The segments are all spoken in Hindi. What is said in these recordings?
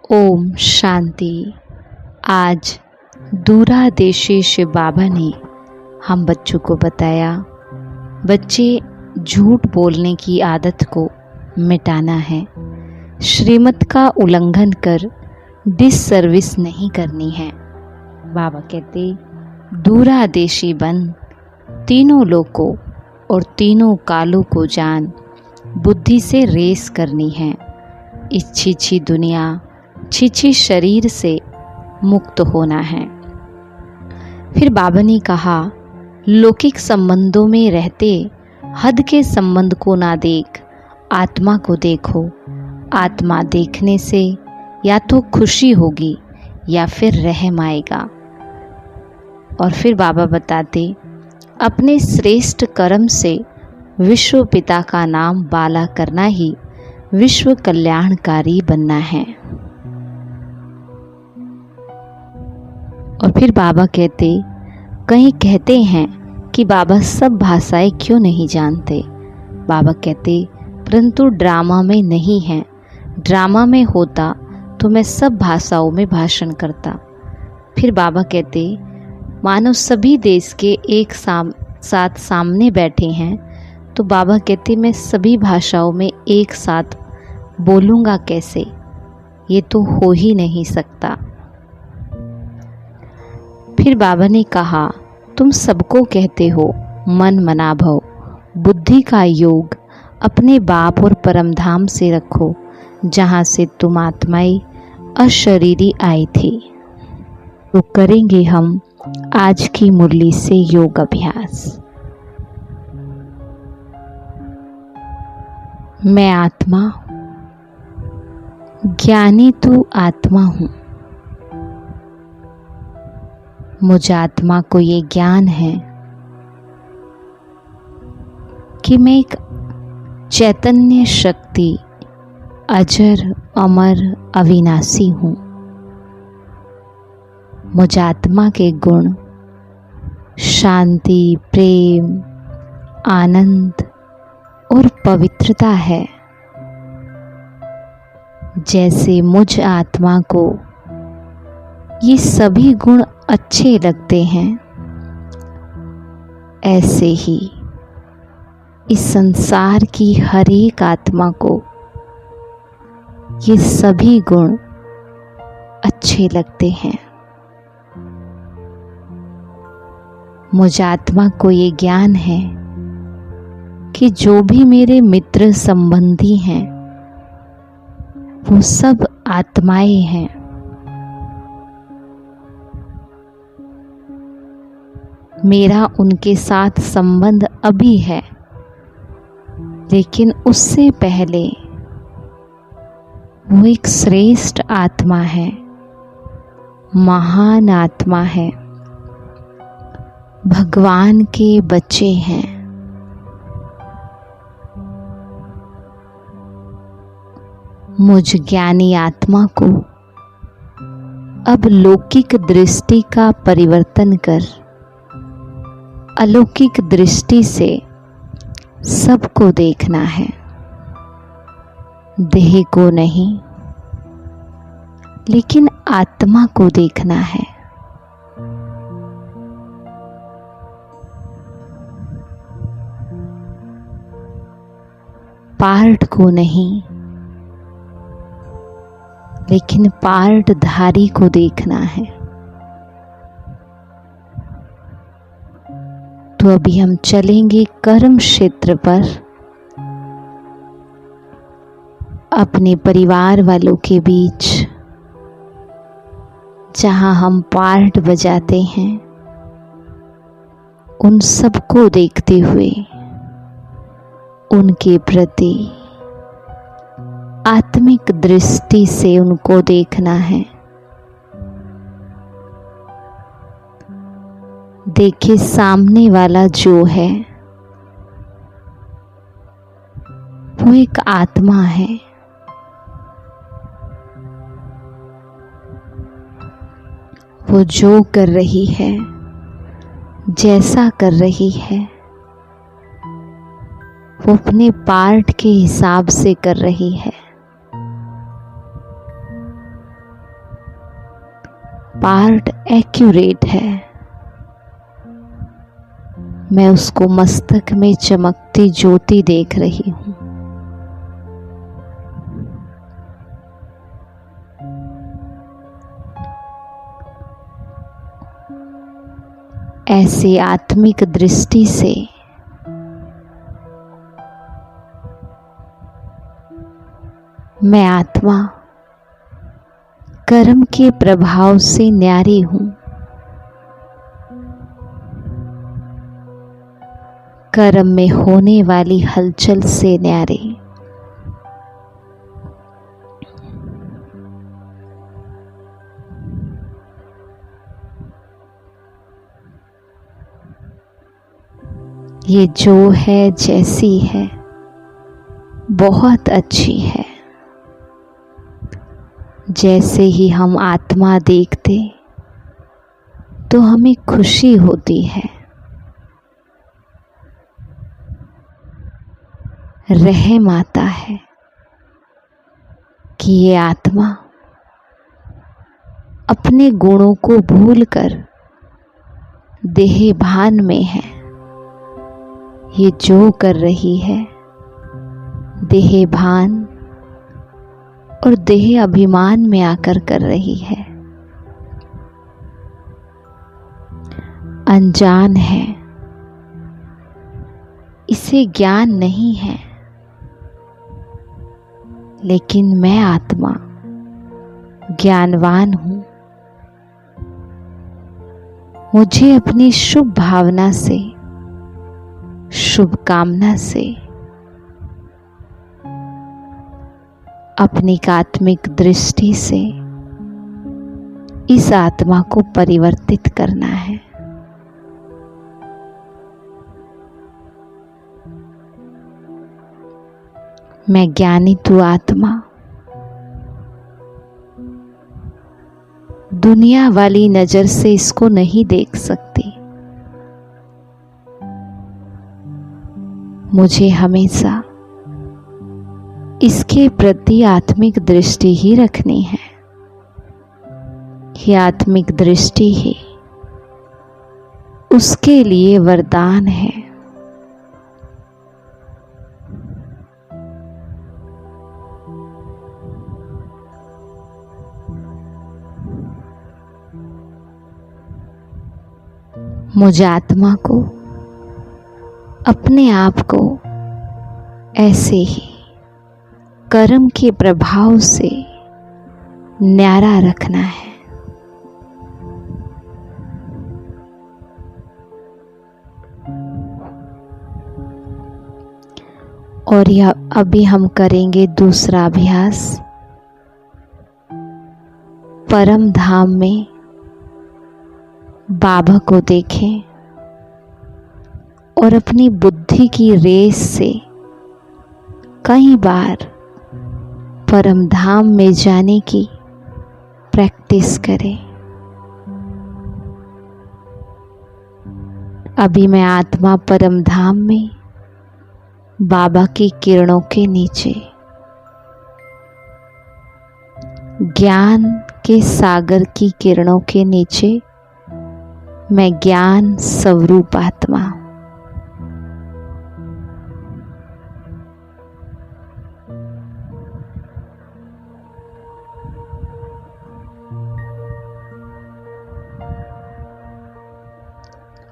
ओम शांति। आज दूरा देशी शिव बाबा ने हम बच्चों को बताया, बच्चे झूठ बोलने की आदत को मिटाना है, श्रीमत का उल्लंघन कर डिससर्विस नहीं करनी है। बाबा कहते दूरा देशी बन, तीनों लोकों और तीनों कालों को जान, बुद्धि से रेस करनी है। इस छीछी दुनिया छीछी शरीर से मुक्त होना है। फिर बाबा ने कहा, लौकिक संबंधों में रहते हद के संबंध को ना देख, आत्मा को देखो। आत्मा देखने से या तो खुशी होगी या फिर रहम आएगा। और फिर बाबा बताते, अपने श्रेष्ठ कर्म से विश्व पिता का नाम बाला करना ही विश्व कल्याणकारी बनना है। और फिर बाबा कहते, कहीं कहते हैं कि बाबा सब भाषाएं क्यों नहीं जानते। बाबा कहते, परंतु ड्रामा में नहीं है। ड्रामा में होता तो मैं सब भाषाओं में भाषण करता। फिर बाबा कहते, मानो सभी देश के एक साथ सामने बैठे हैं, तो बाबा कहते मैं सभी भाषाओं में एक साथ बोलूँगा कैसे, ये तो हो ही नहीं सकता। फिर बाबा ने कहा, तुम सबको कहते हो मन मना भव, बुद्धि का योग अपने बाप और परमधाम से रखो, जहाँ से तुम आत्माएं अशरीरी आई थी। तो करेंगे हम आज की मुरली से योग अभ्यास। मैं आत्मा, ज्ञानी तू आत्मा हूँ। मुझ आत्मा को ये ज्ञान है कि मैं एक चैतन्य शक्ति, अजर अमर अविनाशी हूँ। मुझ आत्मा के गुण शांति, प्रेम, आनंद और पवित्रता है। जैसे मुझ आत्मा को ये सभी गुण अच्छे लगते हैं, ऐसे ही इस संसार की हर एक आत्मा को ये सभी गुण अच्छे लगते हैं। मुझ आत्मा को ये ज्ञान है कि जो भी मेरे मित्र संबंधी हैं वो सब आत्माएं हैं। मेरा उनके साथ संबंध अभी है, लेकिन उससे पहले वो एक श्रेष्ठ आत्मा है, महान आत्मा है, भगवान के बच्चे हैं। मुझ ज्ञानी आत्मा को अब लौकिक दृष्टि का परिवर्तन कर अलौकिक दृष्टि से सबको देखना है, देह को नहीं लेकिन आत्मा को देखना है। पार्ट को नहीं लेकिन पार्ट धारी को देखना है। तो अभी हम चलेंगे कर्म क्षेत्र पर, अपने परिवार वालों के बीच, जहां हम पार्ट बजाते हैं, उन सबको देखते हुए उनके प्रति आत्मिक दृष्टि से उनको देखना है। देखिए, सामने वाला जो है वो एक आत्मा है। वो जो कर रही है, जैसा कर रही है, वो अपने पार्ट के हिसाब से कर रही है। पार्ट एक्यूरेट है। मैं उसको मस्तक में चमकती ज्योति देख रही हूँ। ऐसी आत्मिक दृष्टि से मैं आत्मा कर्म के प्रभाव से न्यारी हूँ। कर्म में होने वाली हलचल से न्यारी। ये जो है जैसी है बहुत अच्छी है। जैसे ही हम आत्मा देखते तो हमें खुशी होती है। रहम आता है कि ये आत्मा अपने गुणों को भूलकर देह भान में है। ये जो कर रही है देह भान और देह अभिमान में आकर कर रही है। अनजान है, इसे ज्ञान नहीं है। लेकिन मैं आत्मा ज्ञानवान हूँ। मुझे अपनी शुभ भावना से, शुभ कामना से अपनी आत्मिक दृष्टि से इस आत्मा को परिवर्तित करना है। मैं ज्ञानी तू आत्मा दुनिया वाली नजर से इसको नहीं देख सकती। मुझे हमेशा इसके प्रति आत्मिक दृष्टि ही रखनी है। ये आत्मिक दृष्टि ही उसके लिए वरदान है। मुझ आत्मा को अपने आप को ऐसे ही कर्म के प्रभाव से न्यारा रखना है। और यह अभी हम करेंगे दूसरा अभ्यास। परम धाम में बाबा को देखें और अपनी बुद्धि की रेस से कई बार परम धाम में जाने की प्रैक्टिस करें। अभी मैं आत्मा परम धाम में बाबा की किरणों के नीचे ज्ञान के सागर की किरणों के नीचे मैं ज्ञान स्वरूप आत्मा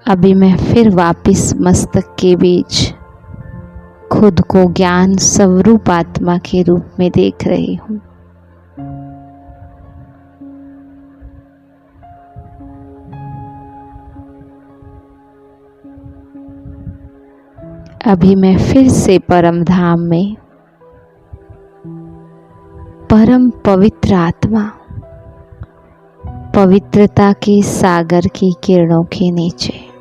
अभी मैं फिर वापिस मस्तक के बीच खुद को ज्ञान स्वरूप आत्मा के रूप में देख रही हूँ। अभी मैं फिर से परम धाम में परम पवित्र आत्मा पवित्रता के सागर की किरणों के नीचे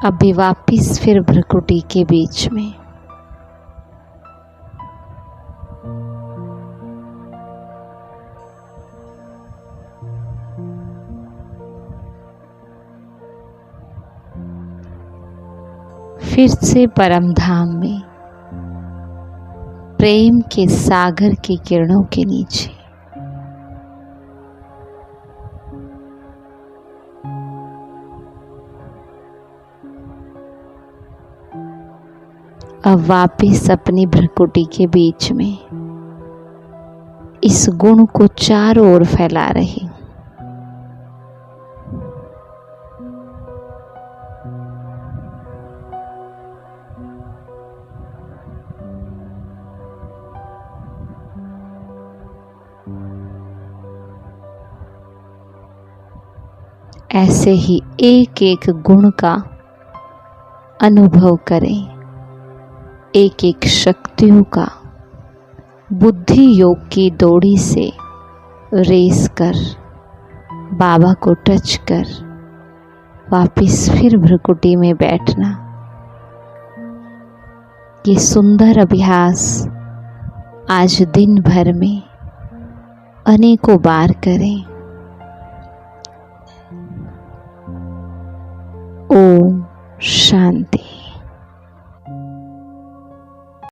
अभी वापिस फिर भ्रुकुटी के बीच में। फिर से परम धाम में प्रेम के सागर की किरणों के नीचे अब वापिस अपनी भ्रुकुटी के बीच में इस गुण को चारों ओर फैला रही। ऐसे ही एक एक गुण का अनुभव करें, एक एक शक्तियों का बुद्धि योग की दौड़ी से रेस कर बाबा को टच कर वापिस फिर भ्रुकुटी में बैठना। ये सुंदर अभ्यास आज दिन भर में अनेकों बार करें। ओम शांति।